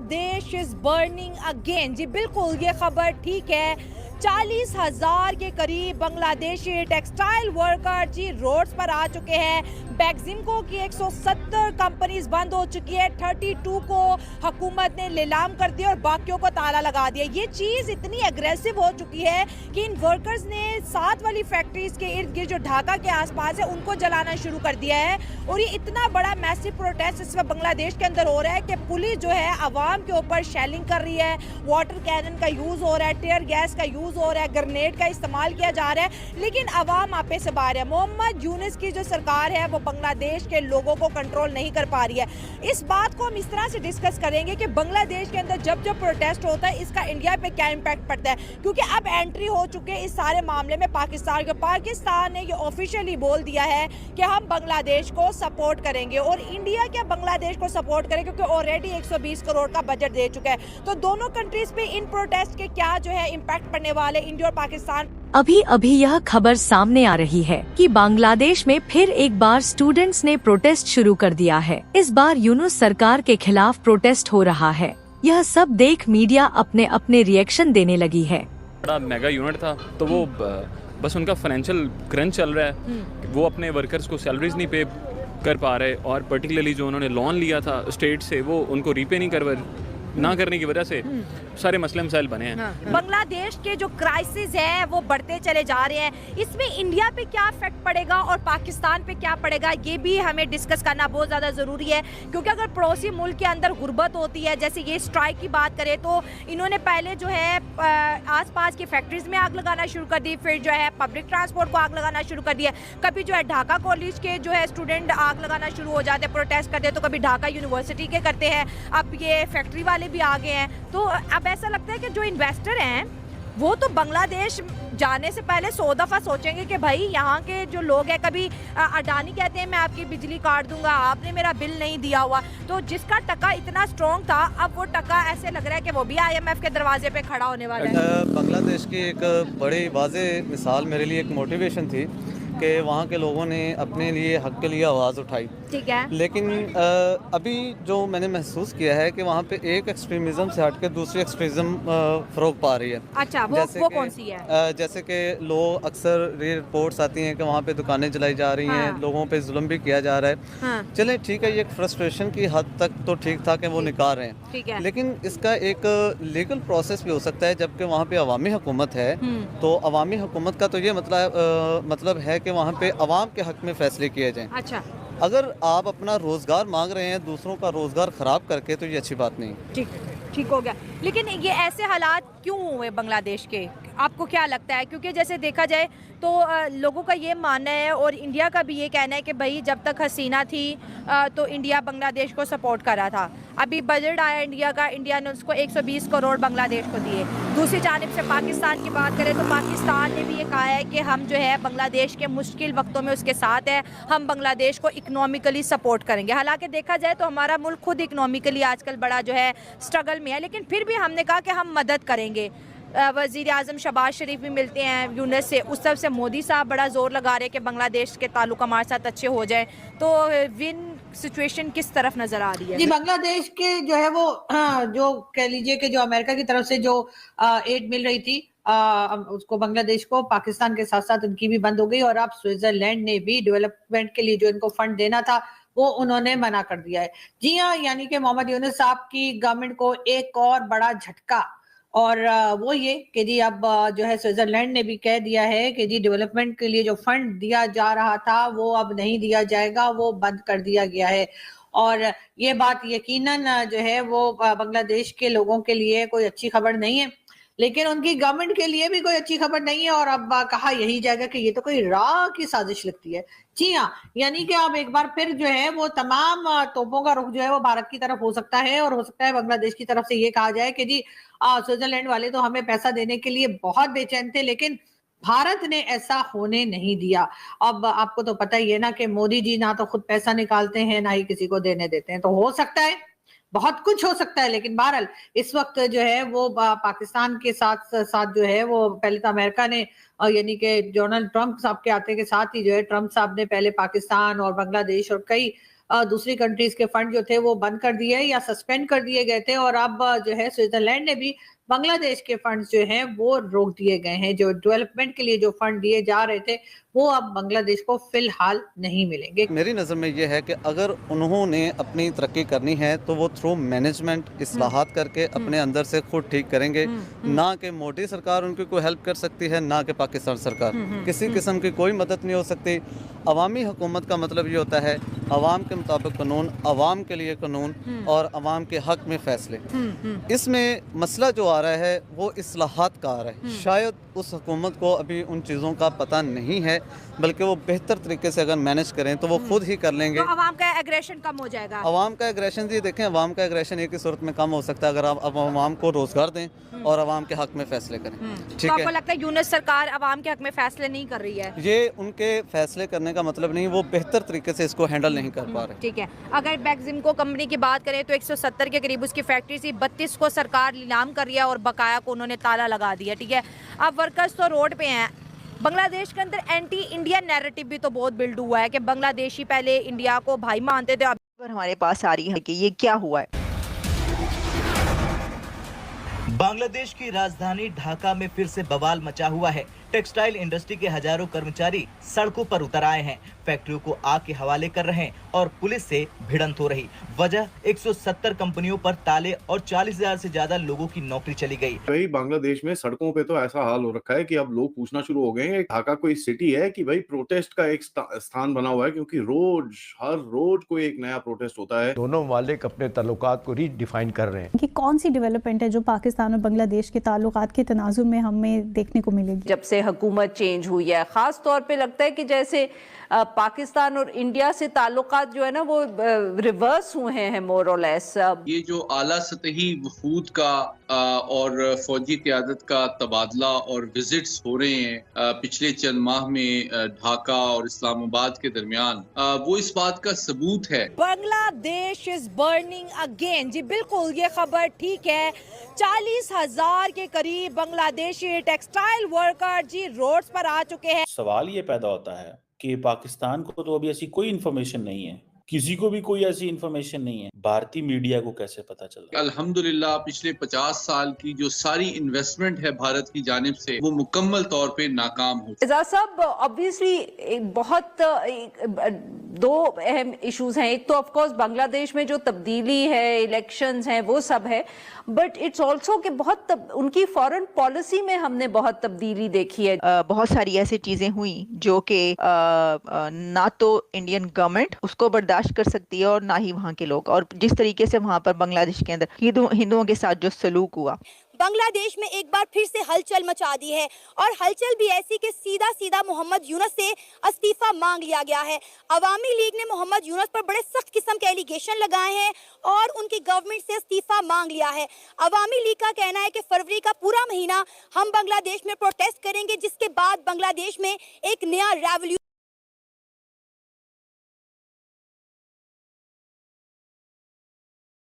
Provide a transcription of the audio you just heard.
Bangladesh is burning again. जी बिल्कुल, ये खबर ठीक है। 40,000 के करीब बांग्लादेशी टेक्सटाइल वर्कर जी रोड्स पर आ चुके हैं। बैक्सिमको की 170 कंपनीज बंद हो चुकी है। 32 को हुकूमत ने नीलाम कर दिया और बाकियों को ताला लगा दिया। ये चीज़ इतनी एग्रेसिव हो चुकी है कि इन वर्कर्स ने साथ वाली फैक्ट्रीज के इर्द गिर्द जो ढाका के आसपास है उनको जलाना शुरू कर दिया है। और ये इतना बड़ा मैसिव प्रोटेस्ट इस वक्त बांग्लादेश के अंदर हो रहा है कि पुलिस जो है अवाम के ऊपर शेलिंग कर रही है, वाटर कैनन का यूज़ हो रहा है, टीयर गैस का यूज़ हो रहा है, ग्रेनेड का इस्तेमाल किया जा रहा है, लेकिन अवाम आपे से बाहर है। मोहम्मद यूनुस की जो सरकार है वो बांग्लादेश के लोगों को कंट्रोल नहीं कर पा रही है। इस बात को हम इस तरह से डिस्कस करेंगे कि बांग्लादेश के अंदर जब जब प्रोटेस्ट होता है इसका इंडिया पे क्या इम्पैक्ट पड़ता है, क्योंकि अब एंट्री हो चुके हैं इस सारे मामले में पाकिस्तान के। पाकिस्तान ने ये ऑफिशियली बोल दिया है कि हम बांग्लादेश को सपोर्ट करेंगे, और इंडिया क्या बांग्लादेश को सपोर्ट करे, क्योंकि ऑलरेडी 120 करोड़ का बजट दे चुका है। तो दोनों कंट्रीज पे इन प्रोटेस्ट के क्या जो है इम्पैक्ट पड़ने वाले इंडिया और पाकिस्तान। अभी अभी यह खबर सामने आ रही है कि बांग्लादेश में फिर एक बार स्टूडेंट्स ने प्रोटेस्ट शुरू कर दिया है। इस बार यूनुस सरकार के खिलाफ प्रोटेस्ट हो रहा है। यह सब देख मीडिया अपने अपने रिएक्शन देने लगी है। बड़ा मेगा यूनिट था, तो वो बस उनका फाइनेंशियल क्रंच चल रहा है, वो अपने वर्कर्स को सैलरीज नहीं पे कर पा रहे, और पर्टिकुलरली जो उन्होंने लोन लिया था स्टेट से वो उनको रीपे नहीं ना करने की वजह से सारे मसले मसाइल बने हैं। हाँ। बांग्लादेश के जो क्राइसिस है वो बढ़ते चले जा रहे हैं। इसमें इंडिया पे क्या इफेक्ट पड़ेगा और पाकिस्तान पे क्या पड़ेगा, ये भी हमें डिस्कस करना बहुत ज़्यादा ज़रूरी है। क्योंकि अगर पड़ोसी मुल्क के अंदर गुर्बत होती है, जैसे ये स्ट्राइक की बात करें तो इन्होंने पहले जो है आसपास की फैक्ट्रीज में आग लगाना शुरू कर दी, फिर जो है पब्लिक ट्रांसपोर्ट को आग लगाना शुरू कर दिया। कभी जो है ढाका कॉलेज के जो है स्टूडेंट आग लगाना शुरू हो जाते, प्रोटेस्ट करते, तो कभी ढाका यूनिवर्सिटी के करते हैं, अब ये फैक्ट्री वाले भी आ गए हैं। तो अब ऐसा लगता है कि जो इन्वेस्टर हैं वो तो बांग्लादेश जाने से पहले 100 दफ़ा सोचेंगे कि भाई यहाँ के जो लोग हैं, कभी अडानी कहते हैं मैं आपकी बिजली काट दूंगा, आपने मेरा बिल नहीं दिया हुआ, तो जिसका टका इतना स्ट्रॉन्ग था अब वो टका ऐसे लग रहा है कि वो भी IMF के दरवाजे पे खड़ा होने वाला है। बांग्लादेश की एक बड़ी वाज़ेह मिसाल मेरे लिए एक मोटिवेशन थी कि वहाँ के लोगों ने अपने लिए हक के लिए आवाज़ उठाई। ठीक है। लेकिन अभी जो मैंने महसूस किया है कि वहाँ पे एक एक्सट्रीमिज़म से हट के दूसरी एक्सट्रीमिज़म फ़रोग पा रही है। अच्छा, वो कौन सी है? जैसे कि लोग अक्सर रिपोर्ट्स आती हैं कि वहाँ पे दुकानें जलाई जा रही हैं, हाँ। लोगों पे जुल्म भी किया जा रहा है। हाँ। चलें ठीक है, ये एक फ्रस्ट्रेशन की हद तक तो ठीक था कि वो निकाल रहे हैं, ठीक है। लेकिन इसका एक लीगल प्रोसेस भी हो सकता है। जबकि वहाँ पे अवामी हुकूमत है, तो अवामी हुकूमत का तो ये मतलब है कि वहाँ पे अवाम के हक में फ़ैसले किए जाएँ। अच्छा, अगर आप अपना रोज़गार मांग रहे हैं दूसरों का रोज़गार ख़राब करके, तो ये अच्छी बात नहीं। ठीक हो गया। लेकिन ये ऐसे हालात क्यों हुए बांग्लादेश के, आपको क्या लगता है? क्योंकि जैसे देखा जाए तो लोगों का ये मानना है और इंडिया का भी ये कहना है कि भाई जब तक हसीना थी तो इंडिया बांग्लादेश को सपोर्ट कर रहा था। अभी बजट आया इंडिया का, इंडिया ने उसको 120 करोड़ बांग्लादेश को दिए। दूसरी जानिब से पाकिस्तान की बात करें तो पाकिस्तान ने भी ये कहा है कि हम जो है बांग्लादेश के मुश्किल वक्तों में उसके साथ है, हम बांग्लादेश को इकनॉमिकली सपोर्ट करेंगे। हालांकि देखा जाए तो हमारा मुल्क खुद इकनॉमिकली आजकल बड़ा जो है स्ट्रगल में है, लेकिन फिर भी हमने कहा कि हम मदद करेंगे। वज़ीर आज़म शहबाज शरीफ भी मिलते हैं यूनुस से, उस तरफ से मोदी साहब बड़ा जोर लगा रहे हैं कि बांग्लादेश के ताल्लुक हमारे साथ अच्छे हो जाए। तो विन सिचुएशन किस तरफ नजर आ रही है? जी, बांग्लादेश के जो है वो जो कह लीजिए कि जो अमेरिका की तरफ से जो एड मिल रही थी उसको बांग्लादेश को, पाकिस्तान के साथ साथ उनकी भी बंद हो गई। और अब स्विट्जरलैंड ने भी डेवलपमेंट के लिए जो इनको फंड देना था वो उन्होंने मना कर दिया है। जी हाँ, यानी कि मोहम्मद यूनुस साहब की गवर्नमेंट को एक और बड़ा झटका, और वो ये कि जी अब जो है स्विट्जरलैंड ने भी कह दिया है कि जी डेवलपमेंट के लिए जो फंड दिया जा रहा था वो अब नहीं दिया जाएगा, वो बंद कर दिया गया है। और ये बात यकीनन जो है वो बांग्लादेश के लोगों के लिए कोई अच्छी खबर नहीं है, लेकिन उनकी गवर्नमेंट के लिए भी कोई अच्छी खबर नहीं है। और अब कहा यही जाएगा कि ये तो कोई राह की साजिश लगती है। जी हाँ, यानी कि अब एक बार फिर जो है वो तमाम तोपों का रुख जो है वो भारत की तरफ हो सकता है, और हो सकता है बांग्लादेश की तरफ से ये कहा जाए कि जी स्विट्जरलैंड वाले तो हमें पैसा देने के लिए बहुत बेचैन थे, लेकिन भारत ने ऐसा होने नहीं दिया। अब आपको तो पता ही है ना कि मोदी जी ना तो खुद पैसा निकालते हैं, ना ही किसी को देने देते हैं। तो हो सकता है, बहुत कुछ हो सकता है, लेकिन बहरहाल इस वक्त जो है वो पाकिस्तान के साथ साथ जो है वो पहले तो अमेरिका ने यानी कि डोनाल्ड ट्रंप साहब के आते के साथ ही जो है ट्रंप साहब ने पहले पाकिस्तान और बांग्लादेश और कई दूसरी कंट्रीज के फंड जो थे वो बंद कर दिए या सस्पेंड कर दिए गए थे, और अब जो है स्विट्जरलैंड ने भी बांग्लादेश के फंड्स जो हैं वो रोक दिए गए हैं। जो डेवलपमेंट के लिए जो फंड दिए जा रहे थे वो अब बांग्लादेश को फिलहाल नहीं मिलेंगे। मेरी नज़र में ये है कि अगर उन्होंने अपनी तरक्की करनी है तो वो थ्रू मैनेजमेंट इस्लाहात करके अपने अंदर से खुद ठीक करेंगे, ना कि मोदी सरकार उनकी कोई हेल्प कर सकती है, ना कि पाकिस्तान सरकार। किसी किस्म की कोई मदद नहीं हो सकती। अवामी हुकूमत का मतलब ये होता है अवाम के मुताबिक कानून, अवाम के लिए कानून और अवाम के हक में फैसले। इसमें मसला जो आ रहा है वो इस्लाहात का आ रहा है। शायद उस हुकूमत को अभी उन चीज़ों का पता नहीं है, बल्कि वो बेहतर तरीके से अगर मैनेज करें तो वो खुद ही कर लेंगे। तो अवाम का एग्रेशन कम हो जाएगा। अवाम का एग्रेशन जी देखें, अवाम का एग्रेशन एक ही सूरत में कम हो सकता है अगर आप अवाम को रोजगार दें और अवाम के हक में फैसले करें। तो ठीक आपको है, लगता है यूनुस सरकार अवाम के हक में फैसले नहीं कर रही है? ये उनके फैसले करने का मतलब नहीं, वो बेहतर तरीके से इसको हैंडल नहीं कर पा रहे। ठीक है, अगर बैक्सिमको कंपनी की बात करें तो 170 के करीब उसकी फैक्ट्री थी, 32 को सरकार नीलाम कर रही है और बकाया को उन्होंने ताला लगा दिया। ठीक है, अब वर्कर्स तो रोड पे हैं। बांग्लादेश के अंदर एंटी इंडिया नैरेटिव भी तो बहुत बिल्ड हुआ है कि बांग्लादेशी पहले इंडिया को भाई मानते थे। खबर हमारे पास आ रही है कि ये क्या हुआ है। बांग्लादेश की राजधानी ढाका में फिर से बवाल मचा हुआ है। टेक्सटाइल इंडस्ट्री के हजारों कर्मचारी सड़कों पर उतर आए हैं, फैक्ट्रियों को आग के हवाले कर रहे हैं और पुलिस से भिड़ंत हो रही। वजह 170 कंपनियों पर ताले और 40,000 से ज्यादा लोगों की नौकरी चली गई। भाई बांग्लादेश में सड़कों पे तो ऐसा हाल हो रखा है कि अब लोग पूछना शुरू हो गए हैं ढाका कोई सिटी है कि भाई प्रोटेस्ट का एक स्थान बना हुआ है, क्योंकि रोज हर रोज कोई एक नया प्रोटेस्ट होता है। दोनों ममालिक अपने ताल्लुकात को रीडिफाइन कर रहे हैं कि कौन सी डेवलपमेंट है जो पाकिस्तान और बांग्लादेश के ताल्लुकात के तनाजुर में हमें देखने को मिलेगी जब से हुकूमत चेंज हुई है। खास तौर पे लगता है कि जैसे पाकिस्तान और इंडिया से ताल्लुकात जो है ना वो रिवर्स हुए हैं मोर और लेस। ये जो आला सतही वफूद का और फौजी क़यादत का तबादला और विजिट्स हो रहे हैं पिछले चंद माह में ढाका और इस्लामाबाद के दरमियान, वो इस बात का सबूत है। Bangladesh is burning again. जी बिल्कुल, ये खबर ठीक है। 40,000 के करीब बांग्लादेशी टेक्सटाइल वर्कर जी रोड्स पर आ चुके हैं। सवाल ये पैदा होता है कि पाकिस्तान को तो अभी ऐसी कोई इन्फॉर्मेशन नहीं है, किसी को भी कोई ऐसी इन्फॉर्मेशन नहीं है, भारतीय मीडिया को कैसे पता चला? अल्हम्दुलिल्लाह पिछले 50 साल की जो सारी इन्वेस्टमेंट है भारत की जानिब से वो मुकम्मल तौर पे नाकाम हो। एजाज साहब, ऑब्वियसली बहुत दो अहम इश्यूज हैं। एक तो ऑफ कोर्स बांग्लादेश में जो तब्दीली है, इलेक्शंस हैं, वो सब है, बट इट्स ऑल्सो कि बहुत उनकी फॉरेन पॉलिसी में हमने बहुत तब्दीली देखी है। बहुत सारी ऐसी चीजें हुई जो कि ना तो इंडियन गवर्नमेंट उसको बर्दाश्त कर सकती है और ना ही वहाँ के लोग, और जिस तरीके से वहाँ पर बांग्लादेश के अंदर हिंदुओं के साथ जो सलूक हुआ, बांग्लादेश में एक बार फिर से हलचल मचा दी है। और हलचल भी ऐसी कि सीधा सीधा मोहम्मद यूनुस से इस्तीफा मांग लिया गया है। अवामी लीग ने मोहम्मद यूनुस पर बड़े सख्त किस्म के एलिगेशन लगाए हैं और उनकी गवर्नमेंट से इस्तीफा मांग लिया है। अवामी लीग का कहना है कि फरवरी का पूरा महीना हम बांग्लादेश में प्रोटेस्ट करेंगे, जिसके बाद बांग्लादेश में एक नया रेवोल्यूशन